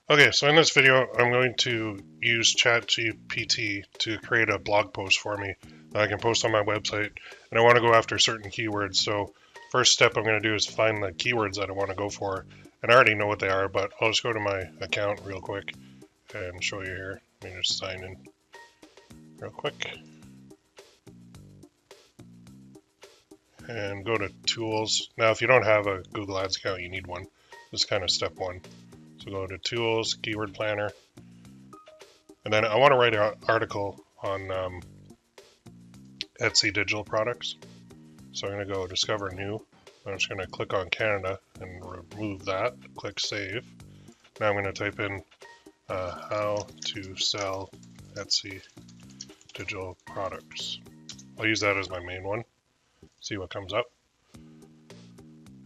Okay, so in this video, I'm going to use ChatGPT to create a blog post for me that I can post on my website. And I want to go after certain keywords. So first step I'm going to do is find the keywords that I want to go for. And I already know what they are, but I'll just go to my account real quick and show you here. Let me just sign in real quick. And go to Tools. Now, if you don't have a Google Ads account, you need one. This is kind of step one. So go to Tools, Keyword Planner. And then I want to write an article on Etsy digital products. So I'm going to go Discover New. I'm just going to click on Canada and remove that. Click Save. Now I'm going to type in how to sell Etsy digital products. I'll use that as my main one. See what comes up.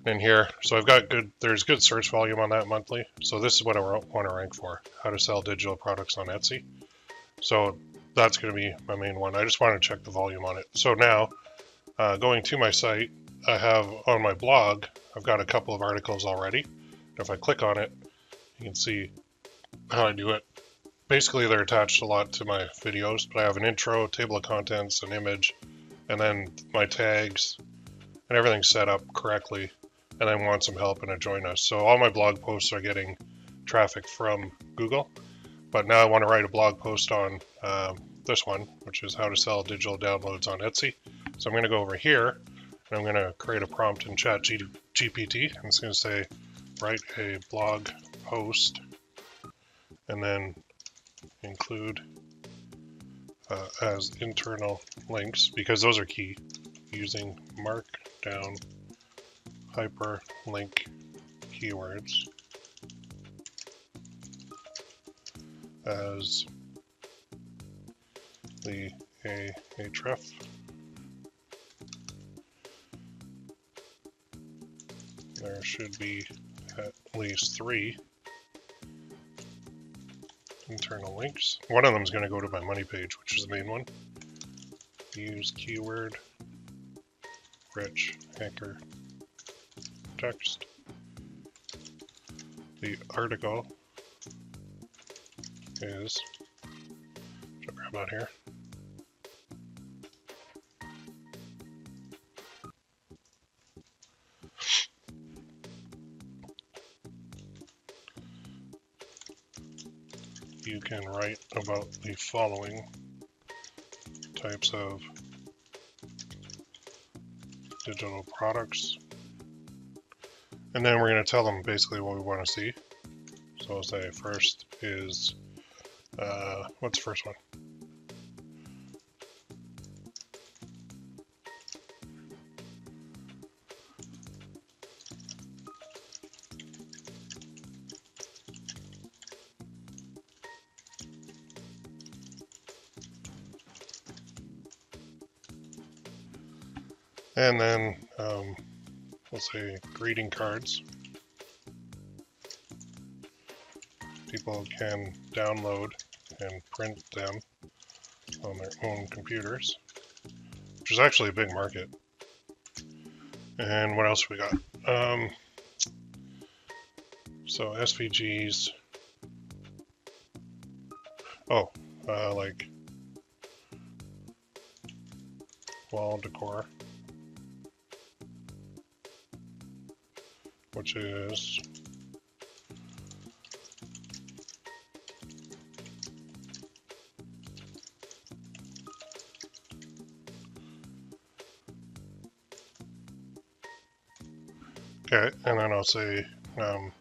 In here, so I've got there's good search volume on that monthly. So this is what I want to rank for: how to sell digital products on Etsy. So that's going to be my main one. I just want to check the volume on it. So now, going to my site, I have on my blog, I've got a couple of articles already. If I click on it, you can see how I do it. Basically, they're attached a lot to my videos, but I have an intro, table of contents, an image, and then my tags, and everything's set up correctly. And I want some help in a join us. So all my blog posts are getting traffic from Google, but now I want to write a blog post on this one, which is how to sell digital downloads on Etsy. So I'm going to go over here and I'm going to create a prompt in ChatGPT, and it's going to say write a blog post and then include as internal links, because those are key, using markdown hyperlink keywords as the href. There should be at least 3 internal links. One of them is going to go to my money page, which is the main one. Use keyword rich anchor text. The article is, should I grab that here? You can write about the following types of digital products. And then we're going to tell them basically what we want to see. So I'll say first is, what's the first one? And then we'll say greeting cards. People can download and print them on their own computers, which is actually a big market. And what else we got? So SVGs. Oh, like wall decor, which is okay, and then I'll say now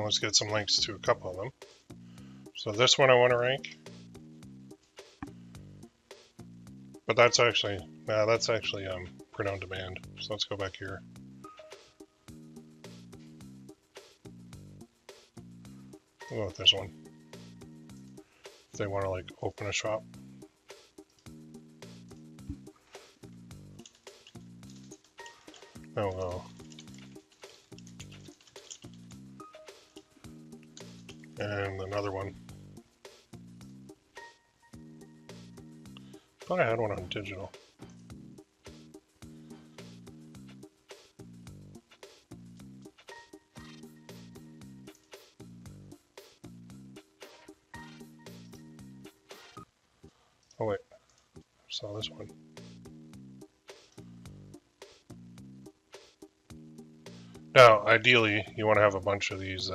let's get some links to a couple of them. So this one I want to rank, but that's actually print on demand. So let's go back here. We'll go with this one. If they want to like open a shop. Then we'll go and another one. I thought I had one on digital. Oh wait, I saw this one. Now, ideally, you want to have a bunch of these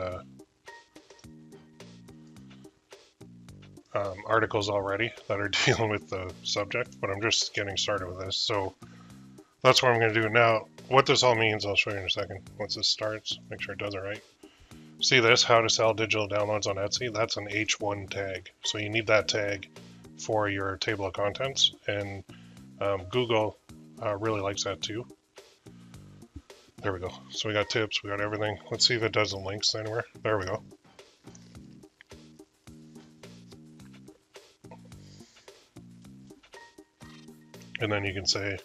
articles already that are dealing with the subject, but I'm just getting started with this. So that's what I'm going to do now. What this all means, I'll show you in a second. Once this starts, make sure it does it right. See this, how to sell digital downloads on Etsy? That's an H1 tag. So you need that tag for your table of contents, and Google really likes that too. There we go. So we got tips, we got everything. Let's see if it does the links anywhere. There we go. And then you can say,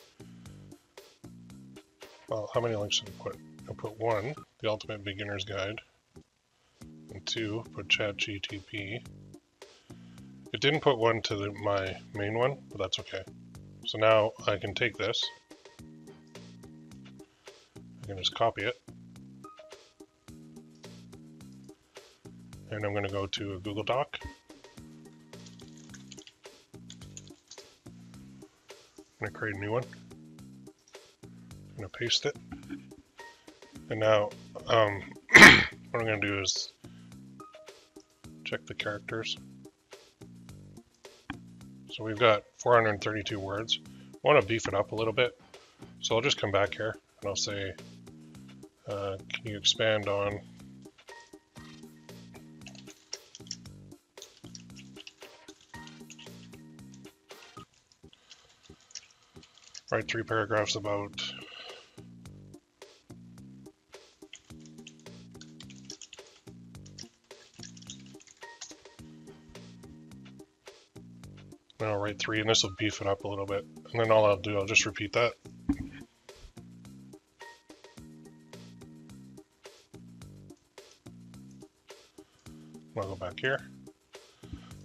well, how many links did I put? I put 1, the Ultimate Beginner's Guide, and 2, put ChatGPT. It didn't put 1 to my main one, but that's okay. So now I can take this, I can just copy it, and I'm going to go to a Google Doc. I'm going to create a new one. I'm going to paste it. And now what I'm going to do is check the characters. So we've got 432 words. I want to beef it up a little bit. So I'll just come back here and I'll say, can you expand on write 3 paragraphs about then I'll write 3, and this will beef it up a little bit. And then all I'll do, I'll just repeat that. I'll go back here.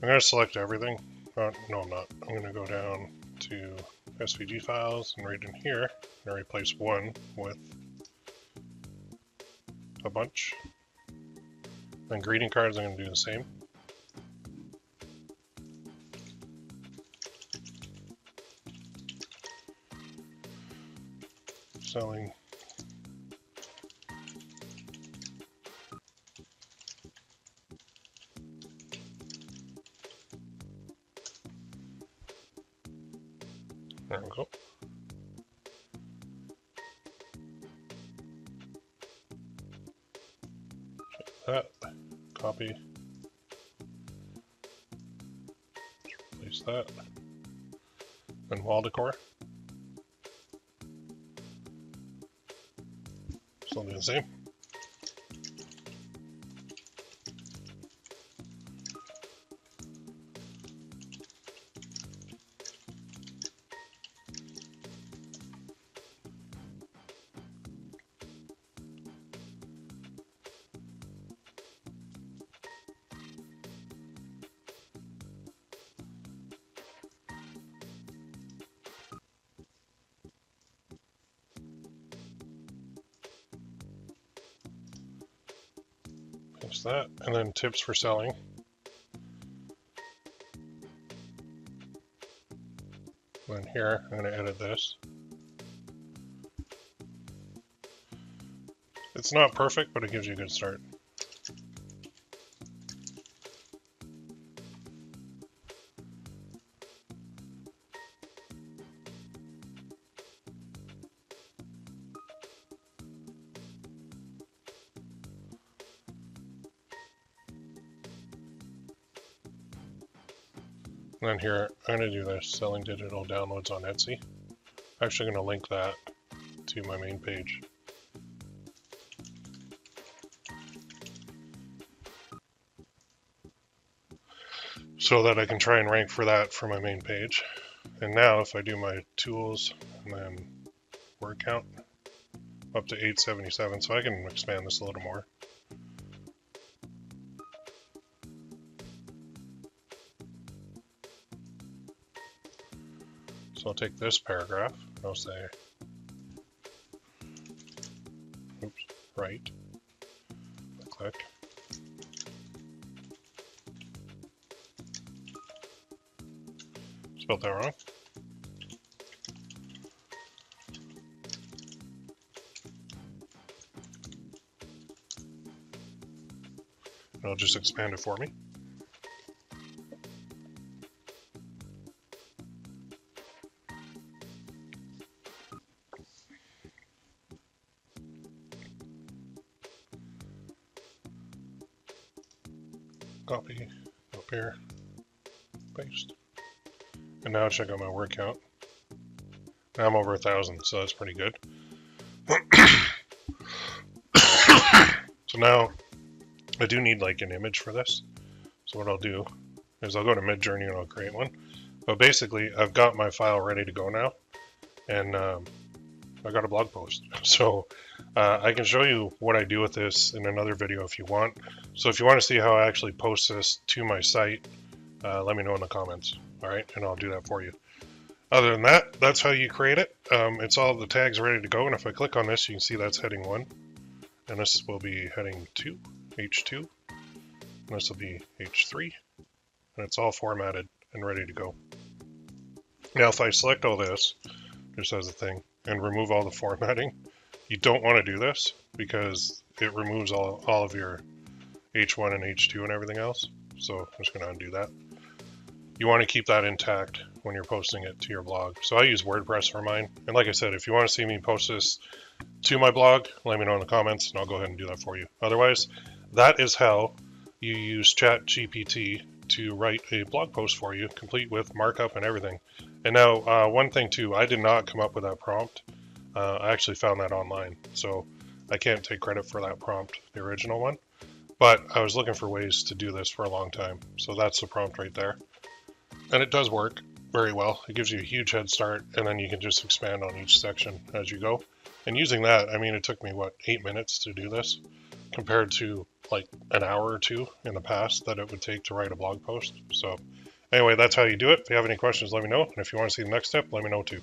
I'm going to select everything. No, I'm not. I'm going to go down to SVG files, and right in here, I'm going to replace 1 with a bunch. Then greeting cards, I'm going to do the same. Selling there we go. Check that. Copy. Place that. Then wall decor. Still do the same. Paste that, and then tips for selling. And then here, I'm going to edit this. It's not perfect, but it gives you a good start. And then here, I'm going to do this, selling digital downloads on Etsy. I'm actually going to link that to my main page. So that I can try and rank for that for my main page. And now if I do my tools and then word count, up to 877, so I can expand this a little more. So I'll take this paragraph, and I'll say, oops, right, click. Spelled that wrong. And I'll just expand it for me. Copy, up here, paste. And now check out my word count. Now I'm over 1,000, so that's pretty good. So now I do need like an image for this. So what I'll do is I'll go to Midjourney and I'll create one. But basically, I've got my file ready to go now, and I got a blog post. So I can show you what I do with this in another video if you want. So if you want to see how I actually post this to my site, let me know in the comments. All right, and I'll do that for you. Other than that, that's how you create it. It's all the tags ready to go, and if I click on this, you can see that's heading 1, and this will be heading 2, H2, and this will be H3, and it's all formatted and ready to go. Now, if I select all this, just as a thing, and remove all the formatting, you don't want to do this because it removes all of your H1 and H2 and everything else. So I'm just going to undo that. You want to keep that intact when you're posting it to your blog. So I use WordPress for mine. And like I said, if you want to see me post this to my blog, let me know in the comments and I'll go ahead and do that for you. Otherwise, that is how you use GPT to write a blog post for you, complete with markup and everything. And now, one thing too, I did not come up with that prompt. I actually found that online. So I can't take credit for that prompt, the original one. But I was looking for ways to do this for a long time. So that's the prompt right there. And it does work very well. It gives you a huge head start, and then you can just expand on each section as you go. And using that, I mean, it took me, 8 minutes to do this, compared to like an hour or 2 in the past that it would take to write a blog post. So anyway, that's how you do it. If you have any questions, let me know. And if you want to see the next step, let me know too.